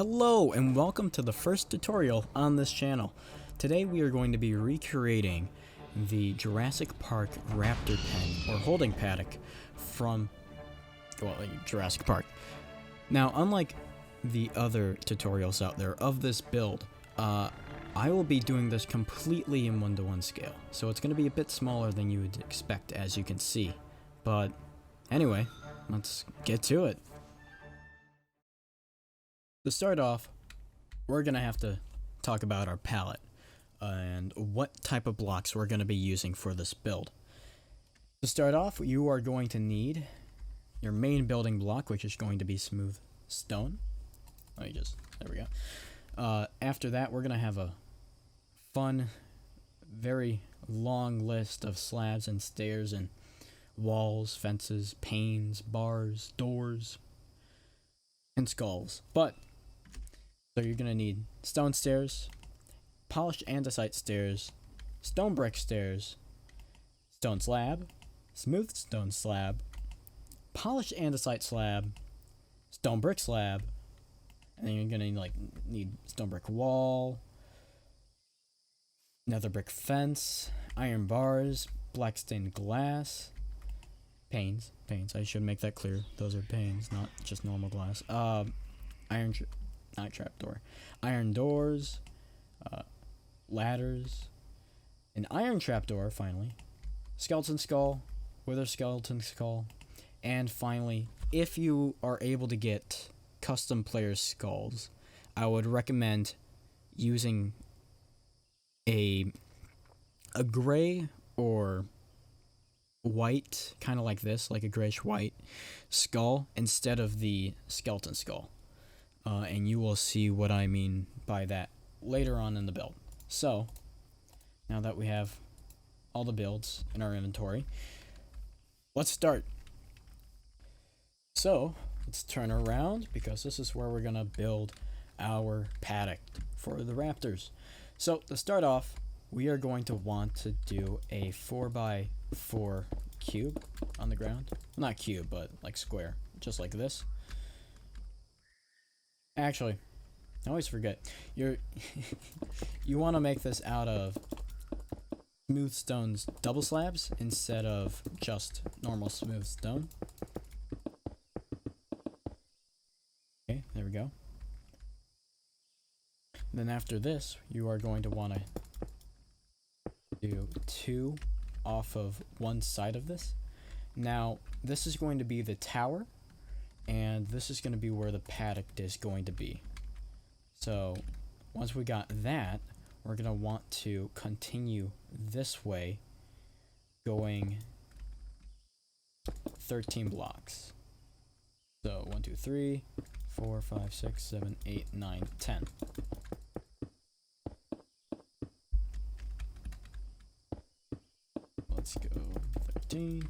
Hello and welcome to the first tutorial on this channel. Today we are going to be recreating the Jurassic Park Raptor pen or holding paddock from Jurassic Park. Now, unlike the other tutorials out there of this build, I will be doing this completely in 1:1 scale, so it's going to be a bit smaller than you would expect, as you can see. But anyway, let's get to it. To start off, we're going to have to talk about our palette and what type of blocks we're going to be using for this build. To start off, you are going to need your main building block, which is going to be smooth stone. There we go. After that, we're going to have a fun, very long list of slabs and stairs and walls, fences, panes, bars, doors, and skulls. So you're going to need stone stairs, polished andesite stairs, stone brick stairs, stone slab, smooth stone slab, polished andesite slab, stone brick slab, and then you're going to need stone brick wall, nether brick fence, iron bars, black stained glass, panes, I should make that clear, those are panes, not just normal glass, iron doors, ladders, an iron trapdoor, finally, skeleton skull, wither skeleton skull, and finally, if you are able to get custom player skulls, I would recommend using a gray or white, kind of like this, like a grayish white skull instead of the skeleton skull. And you will see what I mean by that later on in the build. So, now that we have all the builds in our inventory, let's start. So, let's turn around because this is where we're going to build our paddock for the raptors. So, to start off, we are going to want to do a 4x4 cube on the ground. Not cube, but like square, just like this. Actually, I always forget. You want to make this out of smooth stone's double slabs instead of just normal smooth stone. Okay, there we go. Then after this, you are going to want to do 2 off of one side of this. Now, this is going to be the tower, and this is going to be where the paddock is going to be. So once we got that, we're going to want to continue this way, going 13 blocks. So 1, 2, 3, 4, 5, 6, 7, 8, 9, 10. Let's go 13.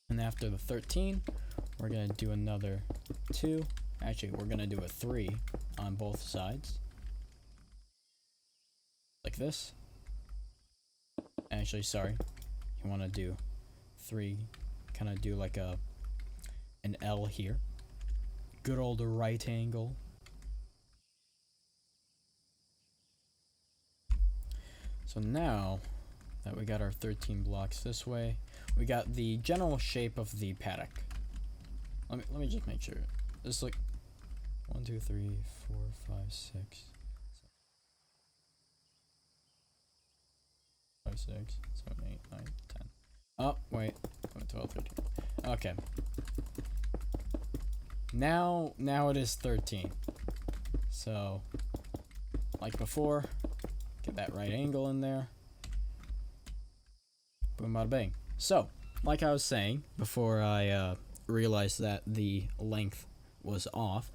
And after the 13, we're going to do another 2. Actually, we're going to do a 3 on both sides. Like this. Actually, sorry. You want to do 3, kind of do like an L here. Good old right angle. So now that we got our 13 blocks this way, we got the general shape of the paddock. Let me just make sure. It's like 1, 2, 3, 4, 5, 6, 7, 8, 9, 10. Oh, wait. 12, 13. Okay. Now it is 13. So, like before, get that right angle in there. Boom, bada bang. So, like I was saying before I realized that the length was off,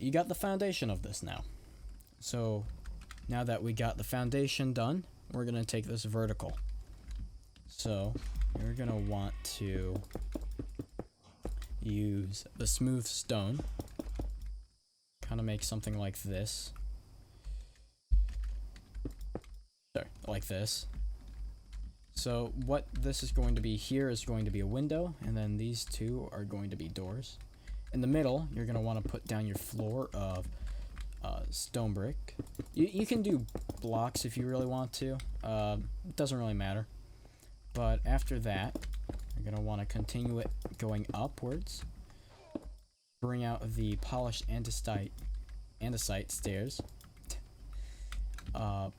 you got the foundation of this now. So, now that we got the foundation done, we're going to take this vertical. So, you're going to want to use the smooth stone, kind of make something like this. Sorry, like this. So what this is going to be here is going to be a window, and then these two are going to be doors. In the middle, you're going to want to put down your floor of stone brick. You can do blocks if you really want to. It doesn't really matter. But after that, you're going to want to continue it going upwards. Bring out the polished andesite stairs.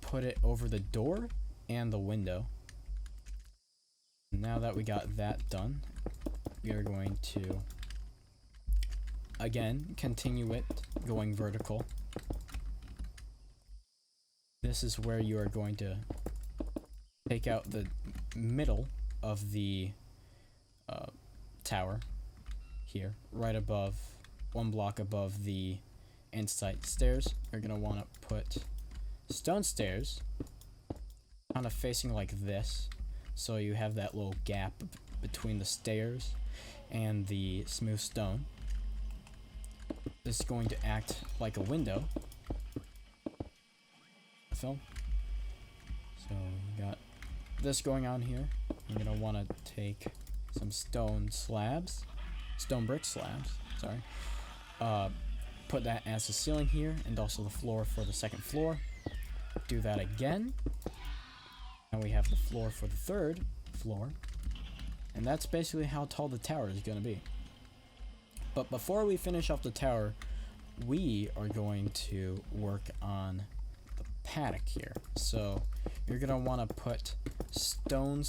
Put it over the door and the window. Now that we got that done, we are going to again continue it going vertical. This is where you are going to take out the middle of the tower here, right above, one block above the andesite stairs. You're going to want to put stone stairs kind of facing like this, so you have that little gap between the stairs and the smooth stone. This is going to act like a window. Film. So we got this going on here. You're gonna want to take some stone brick slabs, sorry. Put that as the ceiling here, and also the floor for the second floor. Do that again. And we have the floor for the third floor. And that's basically how tall the tower is going to be. But before we finish off the tower, we are going to work on the paddock here. So you're going to want to put smooth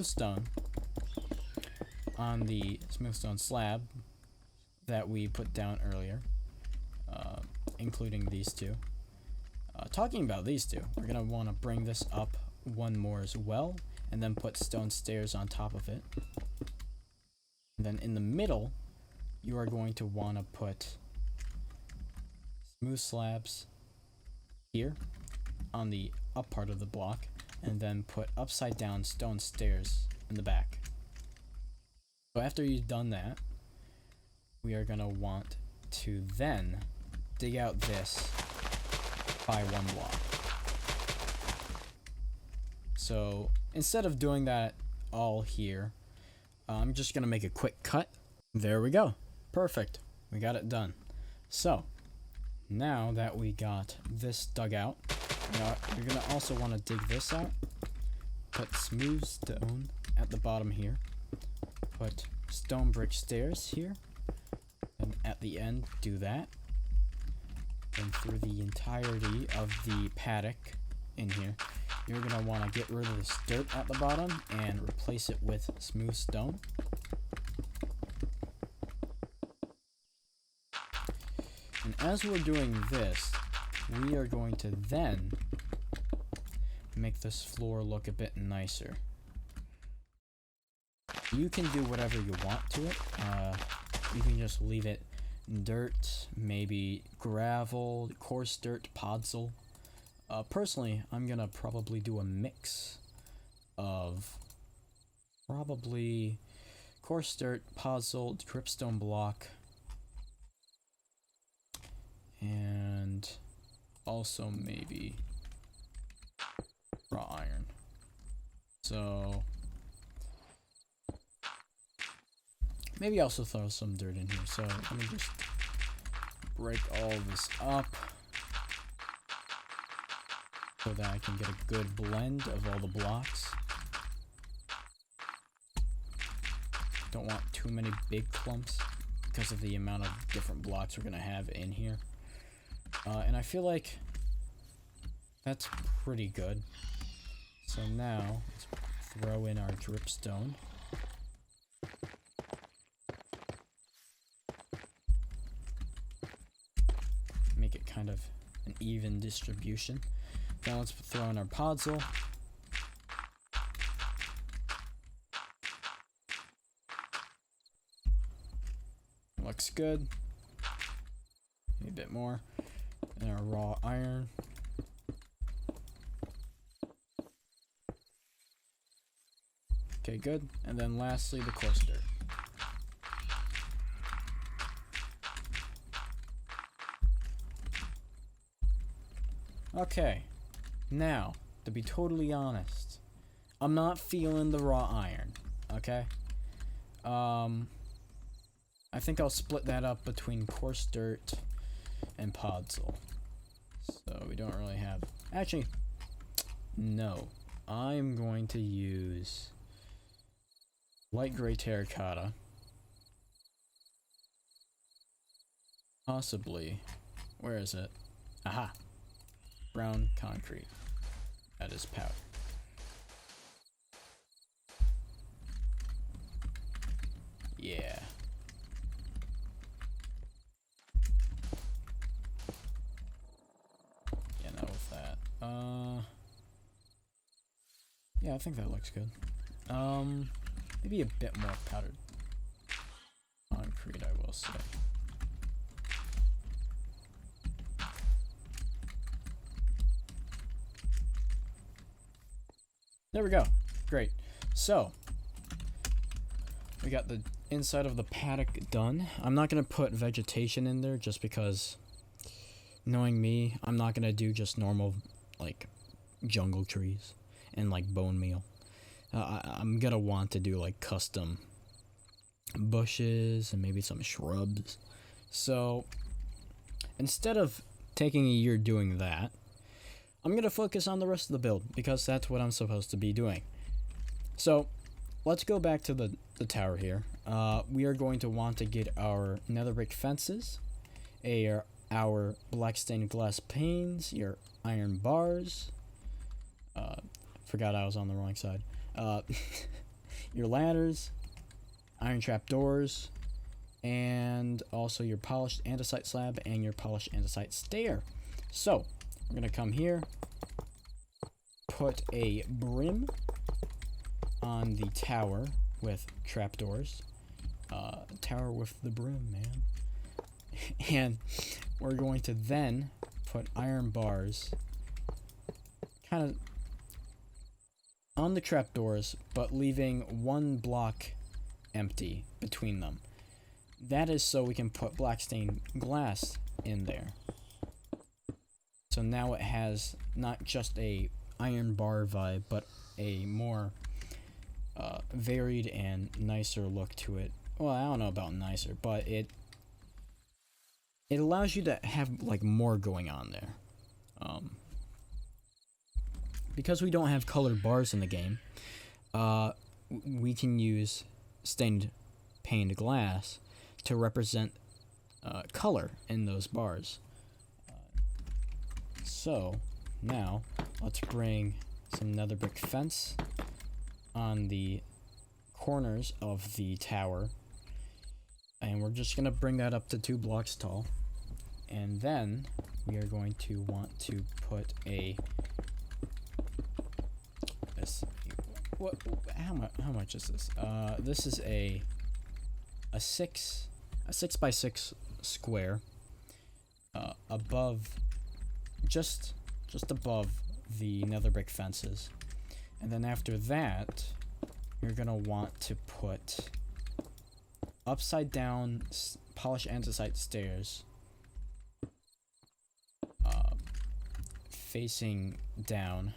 stone on the smooth stone slab that we put down earlier, including these two. Talking about these two, we're going to want to bring this up one more as well, and then put stone stairs on top of it. And then in the middle, you are going to want to put smooth slabs here on the up part of the block, and then put upside down stone stairs in the back. So after you've done that, we are going to want to then dig out this by one block. So instead of doing that all here, I'm just gonna make a quick cut. There we go. Perfect. We got it done. So now that we got this dug out, you're gonna also want to dig this out. Put smooth stone at the bottom here. Put stone brick stairs here. And at the end, do that. And through the entirety of the paddock in here, you're going to want to get rid of this dirt at the bottom and replace it with smooth stone. And as we're doing this, we are going to then make this floor look a bit nicer. You can do whatever you want to it. You can just leave it dirt, maybe gravel, coarse dirt, podzol. Personally, I'm gonna probably do a mix of probably coarse dirt, podzol, dripstone block, and also maybe raw iron. So maybe also throw some dirt in here. So let me just break all this up so that I can get a good blend of all the blocks. Don't want too many big clumps because of the amount of different blocks we're gonna have in here. And I feel like that's pretty good. So now let's throw in our dripstone. Make it kind of an even distribution. Now let's throw in our podzol. Looks good. Maybe a bit more. And our raw iron. Okay, good. And then lastly, the coarse dirt. Okay, now To be totally honest, I'm not feeling the raw iron, okay? I think I'll split that up between coarse dirt and podzol. So we don't really have... Actually, no. I'm going to use light gray terracotta. Possibly. Where is it? Aha! Brown concrete. That is powder. Yeah. Yeah, not with that. Yeah, I think that looks good. Maybe a bit more powdered concrete, I will say. There we go. Great. So, we got the inside of the paddock done. I'm not going to put vegetation in there just because, knowing me, I'm not going to do just normal, like, jungle trees and, like, bone meal. I'm going to want to do, like, custom bushes and maybe some shrubs. So, instead of taking a year doing that, I'm going to focus on the rest of the build because that's what I'm supposed to be doing. So, let's go back to the tower here. We are going to want to get our nether brick fences, our black stained glass panes, your iron bars. Forgot I was on the wrong side. Your ladders, iron trap doors, and also your polished andesite slab and your polished andesite stair. So, we're going to come here, put a brim on the tower with trapdoors. Tower with the brim, man. And we're going to then put iron bars kind of on the trapdoors, but leaving one block empty between them. That is so we can put black stained glass in there. So now it has not just a iron bar vibe, but a more varied and nicer look to it. Well, I don't know about nicer, but it allows you to have like more going on there. Because we don't have colored bars in the game, we can use stained paned glass to represent color in those bars. So now let's bring some nether brick fence on the corners of the tower, and we're just gonna bring that up to 2 blocks tall, and then we are going to want to put a how much is this? This is a 6 by 6 square above, just above the nether brick fences. And then after that, you're gonna want to put upside down polished andesite stairs facing down,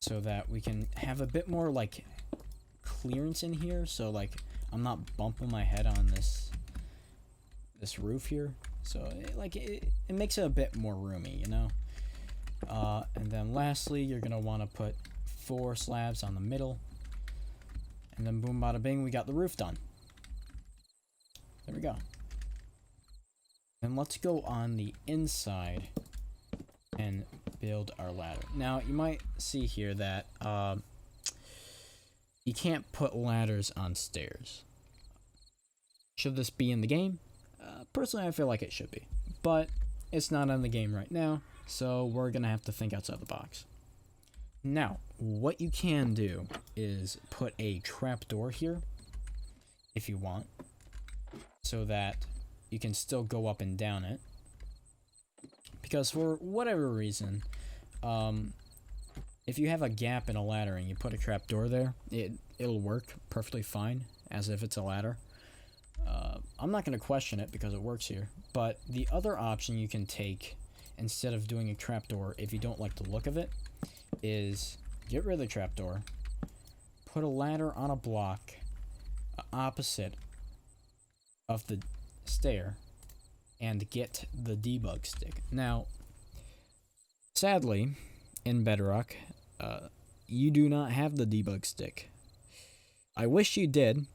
so that we can have a bit more like clearance in here, so like I'm not bumping my head on this roof here. So it makes it a bit more roomy, you know. And then lastly, you're gonna want to put 4 slabs on the middle, and then boom bada bing, we got the roof done. There we go. And let's go on the inside and build our ladder. Now you might see here that you can't put ladders on stairs. Should this be in the game? Personally, I feel like it should be, but it's not in the game right now, so we're gonna have to think outside the box. Now, what you can do is put a trapdoor here, if you want, so that you can still go up and down it. Because for whatever reason, if you have a gap in a ladder and you put a trapdoor there, it'll work perfectly fine, as if it's a ladder. I'm not going to question it because it works here, but the other option you can take, instead of doing a trapdoor, if you don't like the look of it, is get rid of the trapdoor, put a ladder on a block opposite of the stair, and get the debug stick. Now, sadly, in Bedrock, you do not have the debug stick. I wish you did,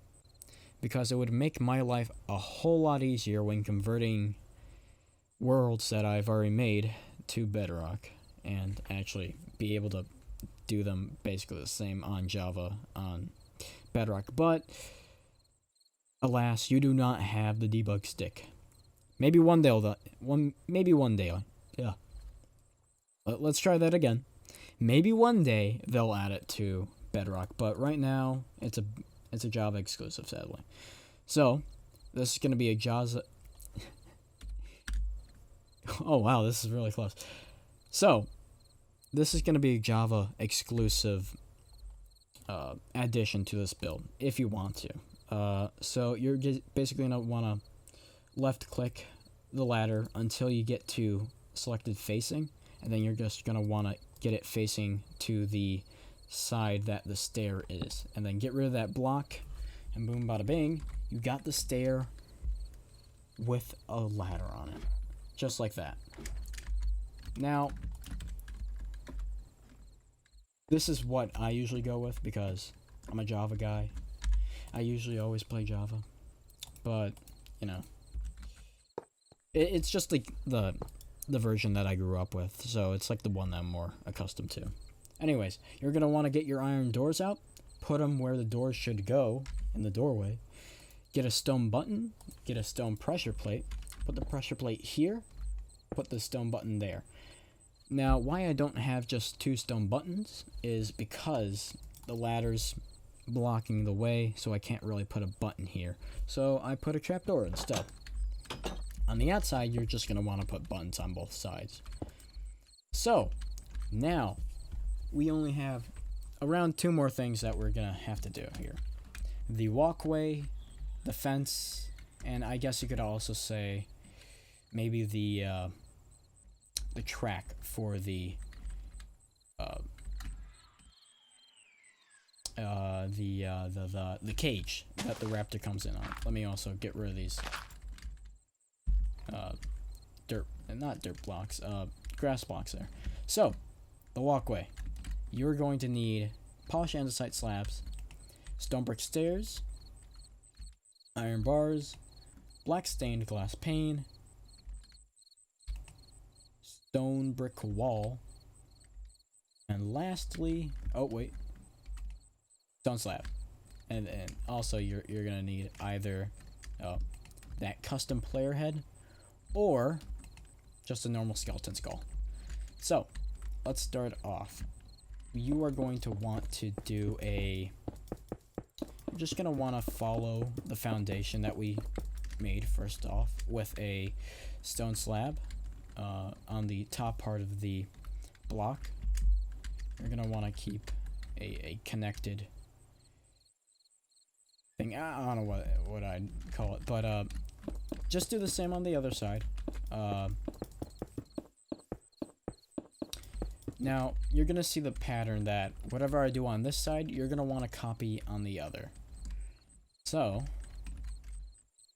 because it would make my life a whole lot easier when converting worlds that I've already made to Bedrock, and actually be able to do them basically the same on Java on Bedrock. But alas, you do not have the debug stick. Maybe one day, yeah. Let's try that again. Maybe one day they'll add it to Bedrock, but right now it's a Java exclusive, sadly. So this is going to be a Java. Oh wow, this is really close. So this is going to be a Java exclusive addition to this build if you want to. So you're basically going to want to left click the ladder until you get to selected facing, and then you're just going to want to get it facing to the side that the stair is, and then get rid of that block, and boom bada bing, you got the stair with a ladder on it, just like that. Now this is what I usually go with because I'm a Java guy. I usually always play Java, but you know, it's just like the version that I grew up with, so it's like the one that I'm more accustomed to. Anyways, you're going to want to get your iron doors out, put them where the doors should go in the doorway, get a stone button, get a stone pressure plate, put the pressure plate here, put the stone button there. Now, why I don't have just 2 stone buttons is because the ladder's blocking the way, so I can't really put a button here. So I put a trapdoor instead. On the outside, you're just going to want to put buttons on both sides. So, now, we only have around 2 more things that we're going to have to do here. The walkway, the fence, and I guess you could also say maybe the track for the cage that the raptor comes in on. Let me also get rid of these grass blocks there. So, the walkway. You're going to need polished andesite slabs, stone brick stairs, iron bars, black stained glass pane, stone brick wall, and lastly, stone slab. And also you're gonna need either that custom player head or just a normal skeleton skull. So let's start off. You are going to want to do you're just gonna want to follow the foundation that we made first off with a stone slab on the top part of the block. You're gonna want to keep a connected thing. I don't know what I'd call it, but just do the same on the other side. Now you're gonna see the pattern that whatever I do on this side, you're gonna want to copy on the other. So,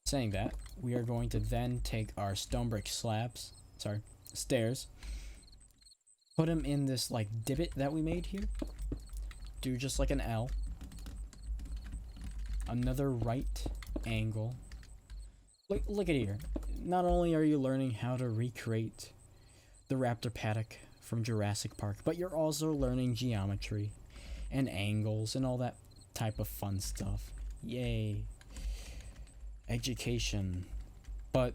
saying that, we are going to then take our stone brick stairs, put them in this like divot that we made here. Do just like an L. Another right angle. Look at here. Not only are you learning how to recreate the Raptor Paddock from Jurassic Park, but you're also learning geometry and angles and all that type of fun stuff. Yay. Education. But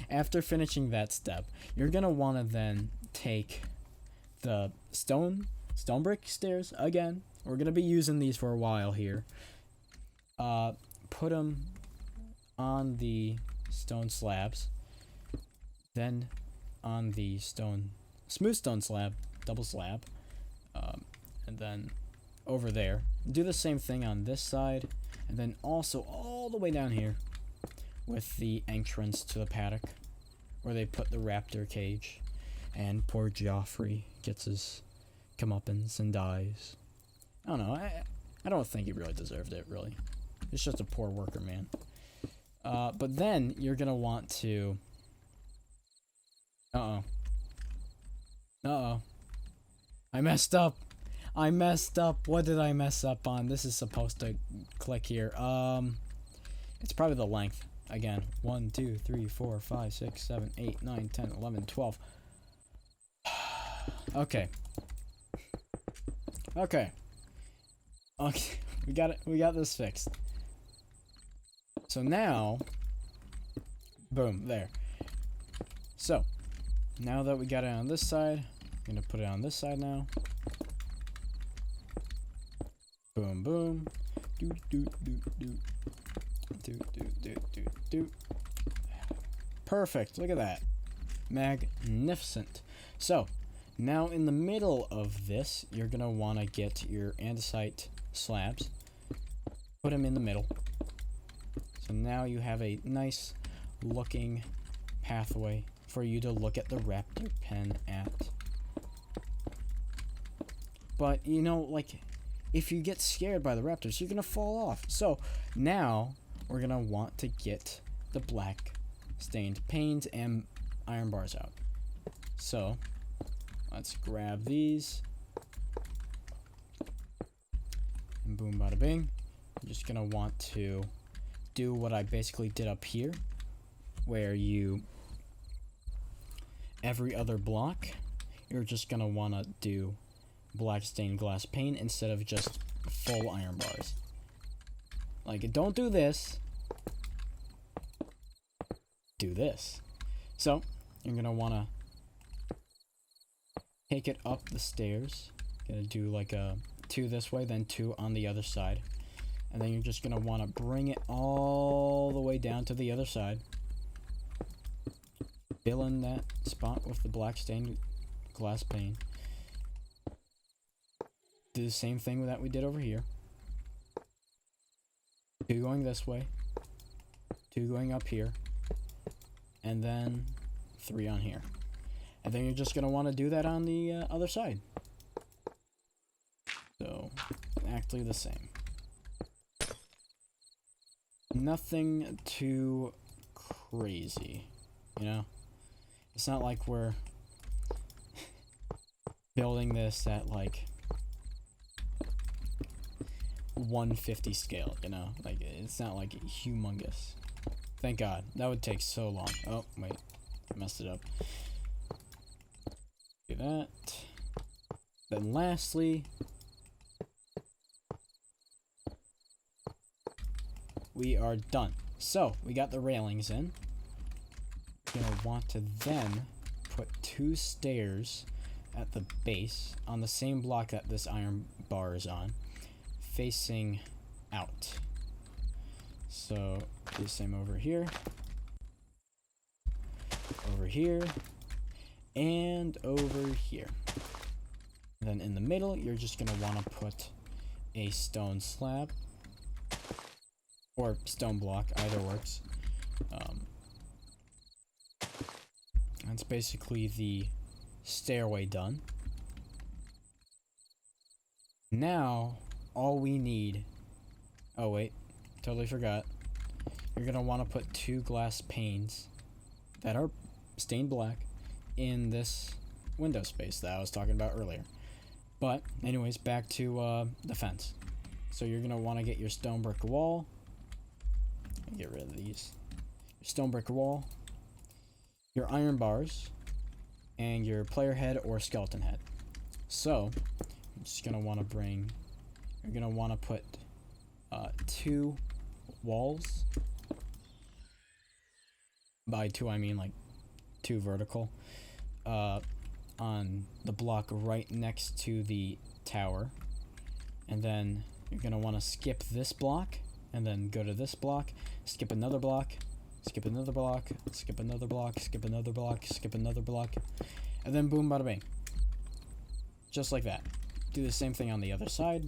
after finishing that step, you're gonna want to then take the stone brick stairs again. We're gonna be using these for a while here. Put them on the stone slabs, then on the smooth stone slab, double slab, and then over there. Do the same thing on this side, and then also all the way down here with the entrance to the paddock where they put the raptor cage. and poor Joffrey gets his comeuppance and dies. I don't know. I don't think he really deserved it, really. It's just a poor worker, man. But then you're gonna want to... Uh-oh. Uh-oh. I messed up. I messed up. What did I mess up on? This is supposed to click here. It's probably the length. Again. 1, 2, 3, 4, 5, 6, 7, 8, 9, 10, 11, 12. Okay. Okay. Okay. We got it. We got this fixed. So now... Boom. There. So... Now that we got it on this side, I'm gonna put it on this side now. Boom, boom. Do, do, do, do. Do, do, do, do, do. Perfect. Look at that. Magnificent. So, now in the middle of this, you're gonna want to get your andesite slabs. Put them in the middle. So now you have a nice looking pathway for you to look at the raptor pen at. But, you know, like, if you get scared by the raptors, you're gonna fall off. So, now, we're gonna want to get the black stained panes and iron bars out. So, let's grab these. And boom, bada bing. I'm just gonna want to do what I basically did up here, where you... Every other block, you're just gonna wanna do black stained glass pane instead of just full iron bars. Like, don't do this. Do this. So, you're gonna wanna take it up the stairs. Gonna do like a 2 this way, then 2 on the other side. And then you're just gonna wanna bring it all the way down to the other side. Fill in that spot with the black stained glass pane. Do the same thing that we did over here. 2 going this way. 2 going up here. And then 3 on here. And then you're just going to want to do that on the other side. So, exactly the same. Nothing too crazy, you know? It's not like we're building this at like 150 scale, you know? Like, it's not like humongous. Thank God. That would take so long. Oh, wait. I messed it up. Do that. Then lastly, we are done. So, we got the railings in. Gonna want to then put 2 stairs at the base on the same block that this iron bar is on, facing out. So do the same over here, and over here. And then in the middle, you're just gonna want to put a stone slab or stone block, either works. That's basically the stairway done. Now, all we need... Oh, wait. Totally forgot. You're going to want to put 2 glass panes that are stained black in this window space that I was talking about earlier. But, anyways, back to the fence. So you're going to want to get your stone brick wall. Get rid of these. Your stone brick wall. Your iron bars, and your player head or skeleton head. So, I'm just gonna want to bring, you're gonna want to put 2 walls. By 2 I mean like 2 vertical, on the block right next to the tower. And then you're gonna want to skip this block, and then go to this block, skip another block, skip another block, skip another block, skip another block, skip another block, and then boom, bada bing. Just like that. Do the same thing on the other side.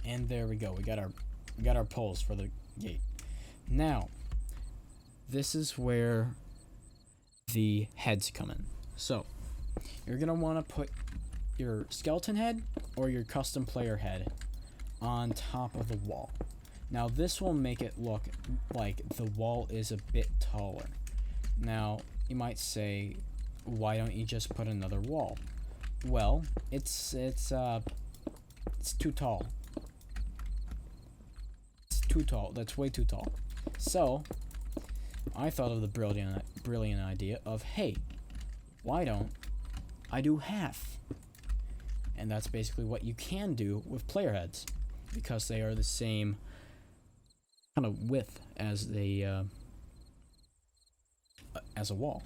And there we go. We got our poles for the gate. Now, this is where the heads come in. So you're gonna want to put your skeleton head or your custom player head on top of the wall. Now this will make it look like the wall is a bit taller. Now you might say, why don't you just put another wall? Well, it's too tall. It's too tall. That's way too tall. So I thought of the brilliant idea of, hey, why don't I do half? And that's basically what you can do with player heads, because they are the same kind of width as as a wall.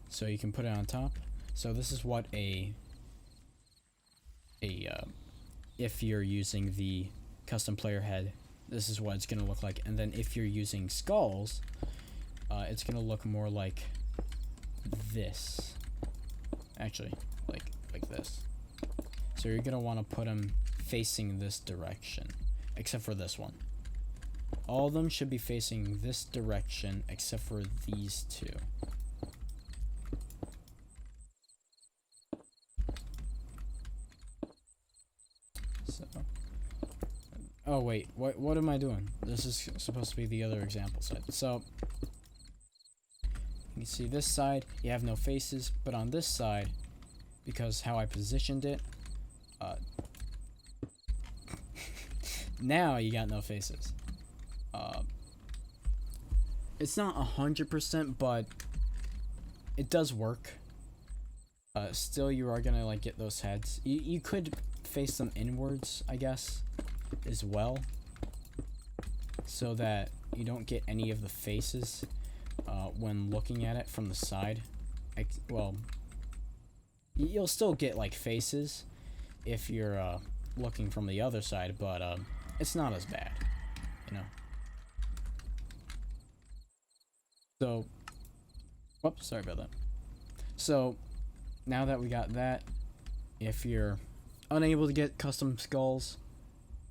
So you can put it on top. So this is what if you're using the custom player head, this is what it's gonna look like. And then if you're using skulls, it's gonna look more like this. Actually, like this. So you're gonna want to put them facing this direction, except for this one. All of them should be facing this direction, except for these two. So, oh wait, what am I doing? This is supposed to be the other example side. So you can see this side, you have no faces, but on this side, because how I positioned it, now you got no faces. It's not 100%, but it does work. Still, you are gonna like get those heads. You could face them inwards, I guess, as well, so that you don't get any of the faces when looking at it from the side. Well, you'll still get like faces if you're looking from the other side, but it's not as bad, you know. So, whoops, sorry about that. So now that we got that, if you're unable to get custom skulls,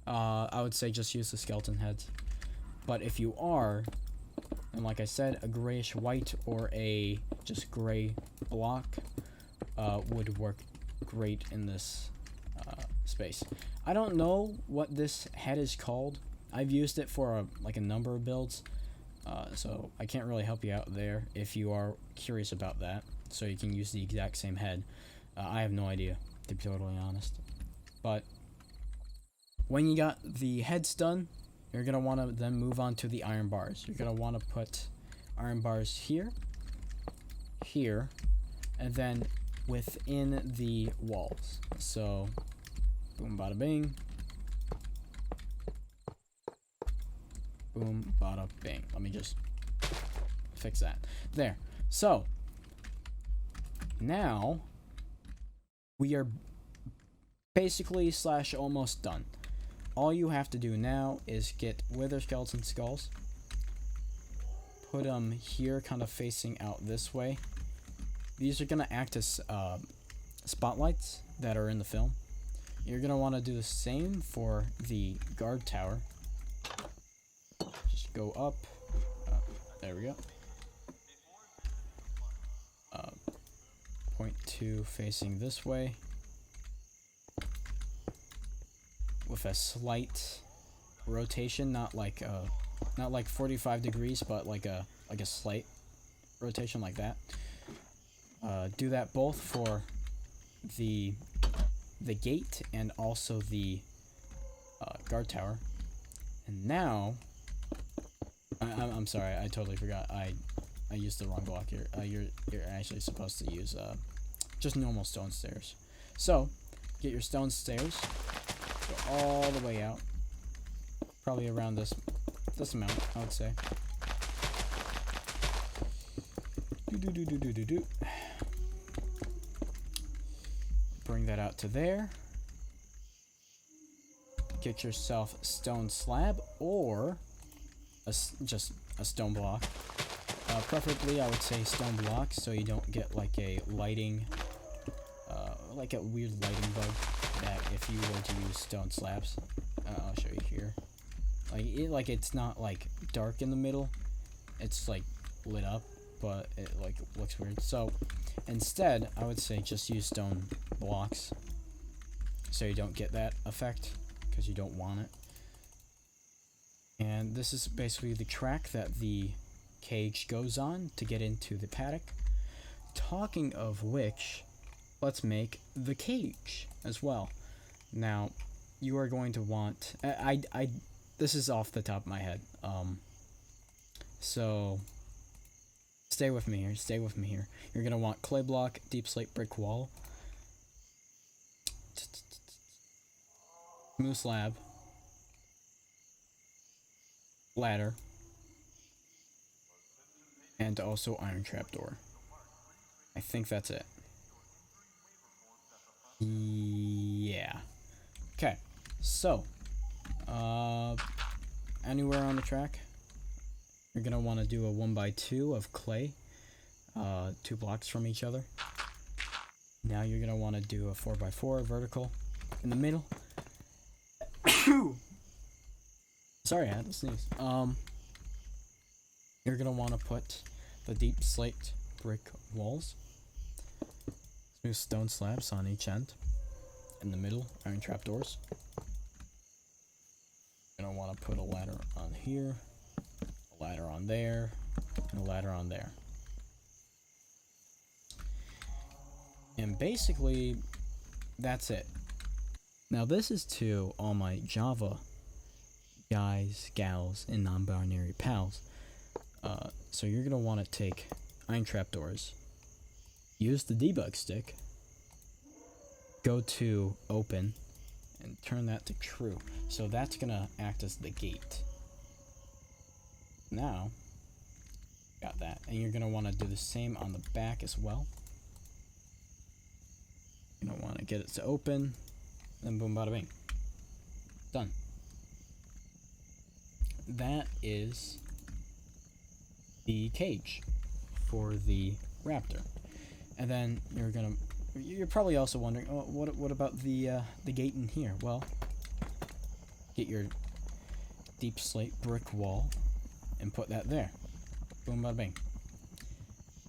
I would say just use the skeleton heads. But if you are, and like I said, a grayish white or a just gray block would work great in this space. I don't know what this head is called. I've used it for like a number of builds, so I can't really help you out there if you are curious about that. So you can use the exact same head. I have no idea, to be totally honest. But when you got the heads done, you're gonna want to then move on to the iron bars. You're gonna want to put iron bars here, here, and then within the walls. So boom, bada bing. Boom, bada bing. Let me just fix that. There. So now we are basically / almost done. All you have to do now is get wither skeleton skulls, put them here kind of facing out this way. These are going to act as spotlights that are in the film. You're going to want to do the same for the guard tower. Just go up. There we go. Point 2 facing this way, with a slight rotation, not like 45 degrees, but like a slight rotation like that. Do that both for the gate and also the guard tower. And now, I'm sorry, I totally forgot. I used the wrong block here. You're actually supposed to use just normal stone stairs. So get your stone stairs, go all the way out, probably around this amount, I would say. Bring that out to there. Get yourself a stone slab or just a stone block. Preferably, I would say stone block, so you don't get like a lighting, like a weird lighting bug that if you were to use stone slabs. I'll show you here. Like it's not like dark in the middle. It's like lit up, but it like looks weird. So instead, I would say just use stone blocks so you don't get that effect, because you don't want it. And this is basically the track that the cage goes on to get into the paddock. Talking of which, let's make the cage as well. Now, you are going to want, this is off the top of my head, so stay with me here. You're going to want clay block, deep slate brick wall, smooth slab, ladder, and also iron trapdoor. I think that's it. Yeah. Okay, so, anywhere on the track, you're gonna want to do a 1x2 of clay, 2 blocks from each other. Now you're gonna want to do a 4x4 vertical in the middle. Sorry, I had to sneeze. You're gonna want to put the deep slate brick walls, smooth stone slabs on each end. In the middle, iron trapdoors. You're gonna want to put a ladder on here, a ladder on there, and a ladder on there. And basically, that's it. Now this is to all my Java guys, gals, and non-binary pals. So you're gonna want to take iron trapdoors, use the debug stick, go to open, and turn that to true. So that's gonna act as the gate. Now, got that. And you're gonna want to do the same on the back as well. You're gonna want to get it to open, then boom bada bing. Done. That is the cage for the Raptor. And then you're probably also wondering, oh, what about the gate in here? Well, get your deep slate brick wall and put that there. Boom bada bing.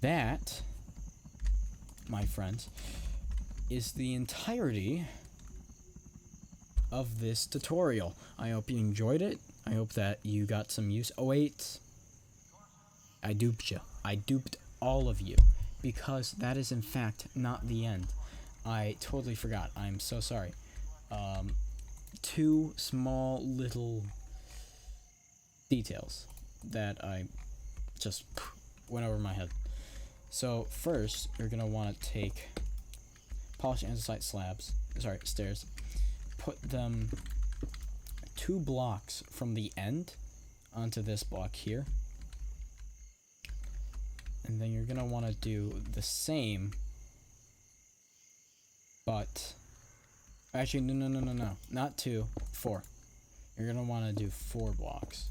That, my friends, is the entirety of this tutorial. I hope you enjoyed it. I hope that you got some use. Oh wait, I duped you. I duped all of you, because that is in fact not the end. I totally forgot. I'm so sorry. 2 small little details that I just went over my head. So first, you're gonna want to take polished andesite stairs, put them 2 blocks from the end onto this block here. And then you're going to want to do the same, but actually, no, not 2, 4. You're going to want to do 4 blocks.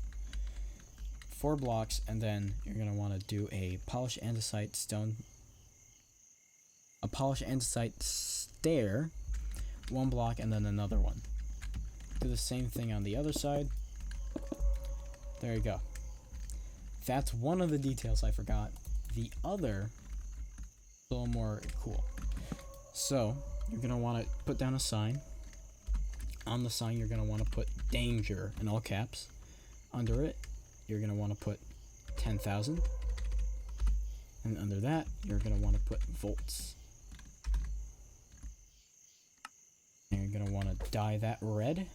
4 blocks, and then you're going to want to do a polished andesite stair, 1 block, and then another one. Do the same thing on the other side. There you go. That's one of the details I forgot. The other, a little more cool. So, you're going to want to put down a sign. On the sign, you're going to want to put danger in all caps. Under it, you're going to want to put 10,000. And under that, you're going to want to put volts. And you're going to want to dye that red.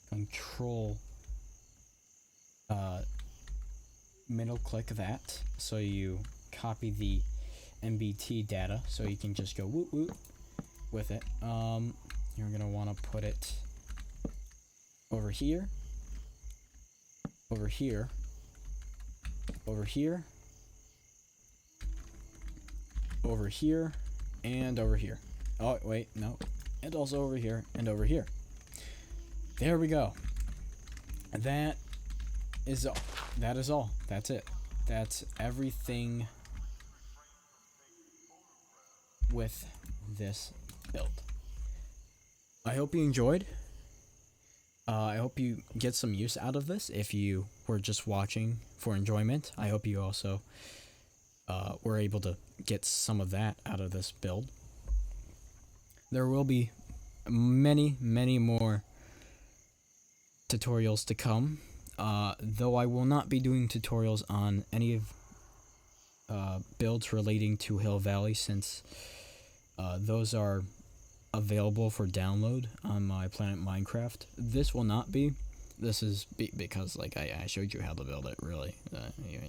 Control middle click that, so you copy the MBT data, so you can just go woot woot with it. You're gonna want to put it over here, over here, over here, over here, and over here. Oh wait, no, and also over here and over here. There we go. That is all. That is all. That's it. That's everything with this build. I hope you enjoyed. I hope you get some use out of this. If you were just watching for enjoyment, I hope you also we're able to get some of that out of this build. There will be many more tutorials to come, though I will not be doing tutorials on any of builds relating to Hill Valley, since those are available for download on my Planet Minecraft. This will not be. This is because like I showed you how to build it, really.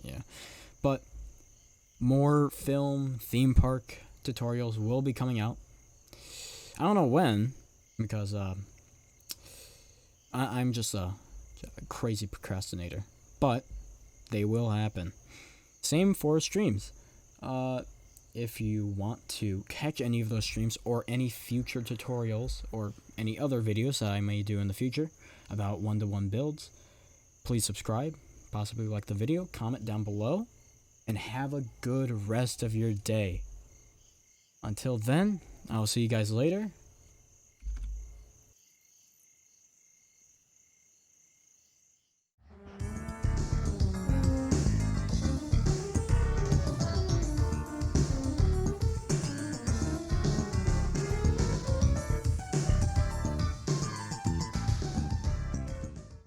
Yeah. But more theme park tutorials will be coming out. I don't know when, because I'm just a crazy procrastinator, but they will happen. Same for streams. If you want to catch any of those streams or any future tutorials or any other videos that I may do in the future about one-to-one builds, please subscribe, possibly like the video, comment down below, and have a good rest of your day. Until then, I'll see you guys later.